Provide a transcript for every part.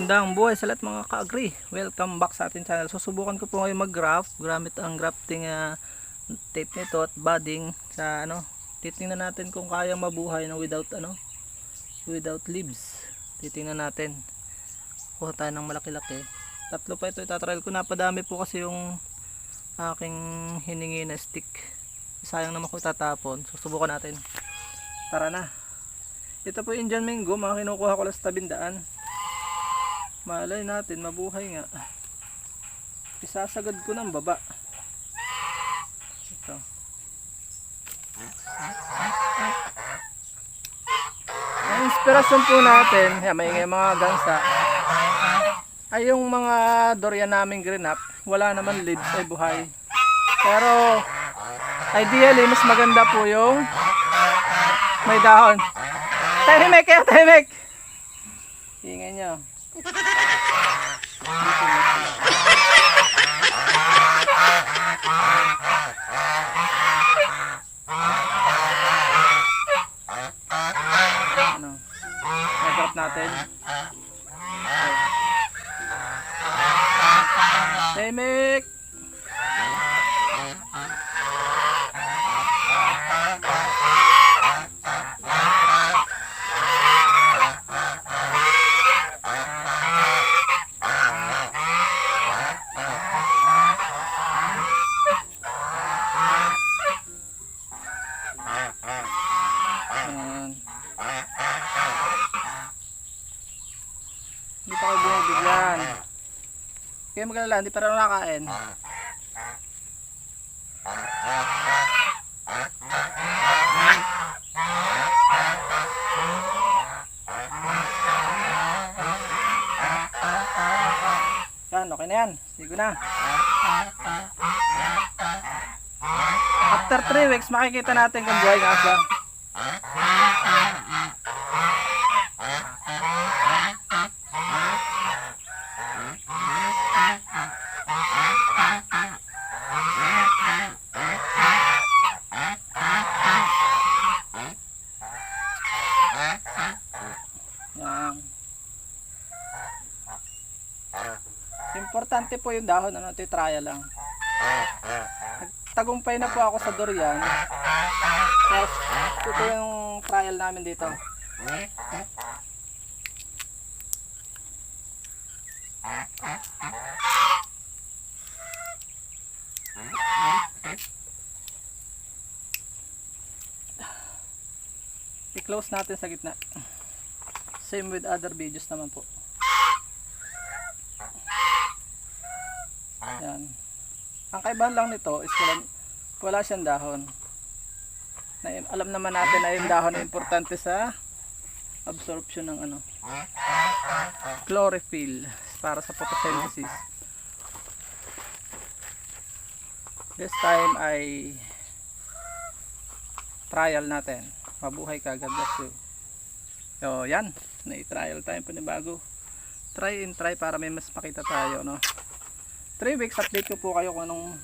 Magandang buhay sa lahat mga ka-agri. Welcome back sa ating channel. Susubukan ko po ngayon mag-graft gamit ang grafting tape nito at budding sa titingnan natin kung kayang mabuhay na without leaves. Titingnan natin. Kuha tayo ng malaki-laki. Tatlo pa ito itatrial ko. Napadami po kasi yung aking hiningi na stick. Sayang naman ko itatapon. Susubukan natin. Tara na. Ito po Indian mango, mga kinukuha ko lang sa tabindaan. Malay natin, mabuhay nga. Isasagad ko ng baba. Ito. Ang inspirasyon po natin, may mga gangsa, ay yung mga durian namin green up, wala naman leaves ay buhay. Pero, ideally, mas maganda po yung may dahon. Tahimik kayo, tahimik! Ingay nyo. Nag-drop natin. Tahimik! Hindi pa kayo binibigyan. Kaya magalala, hindi pa rin nakakain. Yan, okay na yan. Sigo na. After 3 weeks, makikita natin kung buhay nga siya. Importante po yung dahon, ito trial lang. Tagumpay na po ako sa durian. Yes, ito yung trial namin dito. I-close natin sa gitna. Same with other videos naman po. Yan. Ang kaibahan lang nito is wala siyang dahon. Alam naman natin na yung dahon ay importante sa absorption ng chlorophyll para sa photosynthesis. This time ay trial natin. Mabuhay ka, God bless you. So yan, na-trial tayo panibago. Try and try para may mas makita tayo, no? 3 weeks update ko po kayo kung anong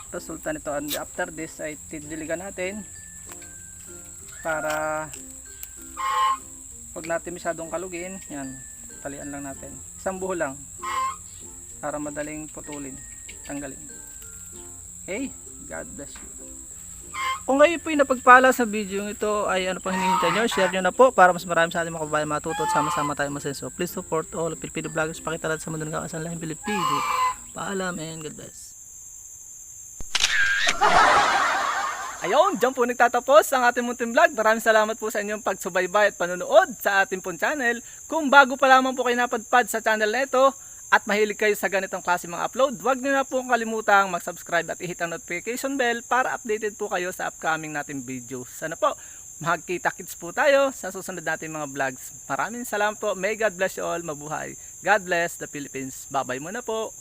resulta nito, and after this ay tidiligan natin para wag natin masyadong kalugin. Yan, talian lang natin, isang buho lang para madaling putulin, tanggalin. Okay, God bless you. Kung kayo po yung napagpala sa video ito ay ano pang hinihintay nyo, share nyo na po para mas marami sa ating mga kababayan matuto at sama-sama tayo masenso. Please support all Pilipino vloggers, pakita sa mundo ng kakasan lahing Pilipino. Paalam and God bless. Ayun, dyan po nagtatapos ang ating munting vlog. Maraming salamat po sa inyong pagsubaybay at panonood sa ating pong channel. Kung bago pa lamang po kayo napadpad sa channel na ito at mahilig kayo sa ganitong klase mga upload, huwag nyo na po kalimutang mag-subscribe at i-hit ang notification bell para updated po kayo sa upcoming nating videos. Sana po magkita-kits po tayo sa susunod nating mga vlogs. Maraming salamat po. May God bless you all. Mabuhay. God bless the Philippines. Bye-bye muna po.